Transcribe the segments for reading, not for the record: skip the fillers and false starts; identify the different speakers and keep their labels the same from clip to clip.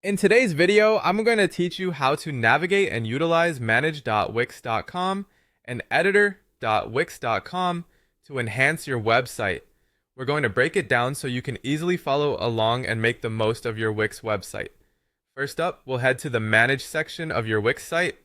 Speaker 1: In today's video, I'm going to teach you how to navigate and utilize manage.wix.com and editor.wix.com to enhance your website. We're going to break it down so you can easily follow along and make the most of your Wix website. First up, we'll head to the Manage section of your Wix site.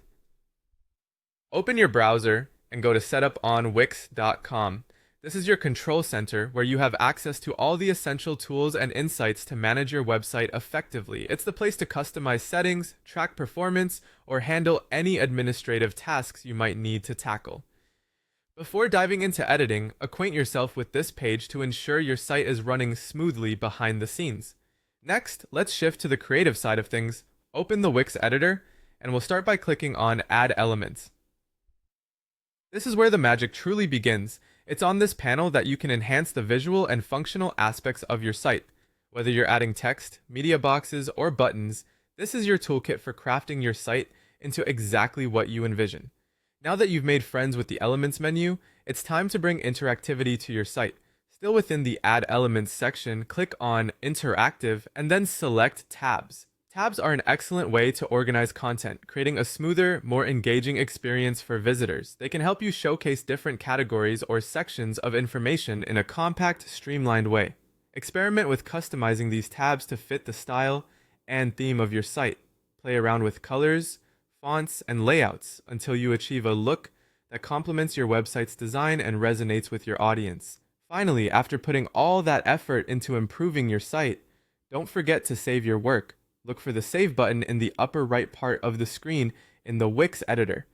Speaker 1: Open your browser and go to Setup on Wix.com. This is your control center where you have access to all the essential tools and insights to manage your website effectively. It's the place to customize settings, track performance, or handle any administrative tasks you might need to tackle. Before diving into editing, acquaint yourself with this page to ensure your site is running smoothly behind the scenes. Next, let's shift to the creative side of things. Open the Wix editor, and we'll start by clicking on Add Elements. This is where the magic truly begins. It's on this panel that you can enhance the visual and functional aspects of your site. Whether you're adding text, media boxes, or buttons, this is your toolkit for crafting your site into exactly what you envision. Now that you've made friends with the Elements menu, it's time to bring interactivity to your site. Still within the Add Elements section, click on Interactive and then select Tabs. Tabs are an excellent way to organize content, creating a smoother, more engaging experience for visitors. They can help you showcase different categories or sections of information in a compact, streamlined way. Experiment with customizing these tabs to fit the style and theme of your site. Play around with colors, fonts, and layouts until you achieve a look that complements your website's design and resonates with your audience. Finally, after putting all that effort into improving your site, don't forget to save your work. Look for the Save button in the upper right part of the screen in the Wix editor.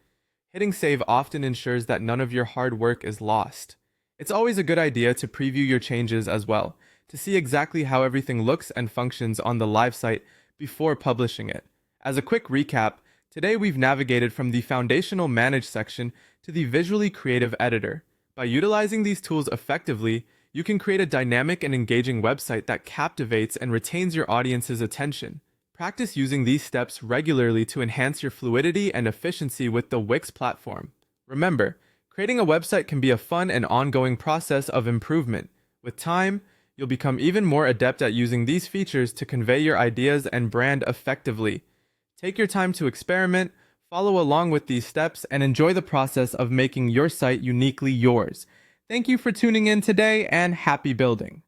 Speaker 1: Hitting Save often ensures that none of your hard work is lost. It's always a good idea to preview your changes as well, to see exactly how everything looks and functions on the live site before publishing it. As a quick recap, today we've navigated from the foundational Manage section to the visually creative editor. By utilizing these tools effectively, you can create a dynamic and engaging website that captivates and retains your audience's attention. Practice using these steps regularly to enhance your fluidity and efficiency with the Wix platform. Remember, creating a website can be a fun and ongoing process of improvement. With time, you'll become even more adept at using these features to convey your ideas and brand effectively. Take your time to experiment, follow along with these steps, and enjoy the process of making your site uniquely yours. Thank you for tuning in today, and happy building!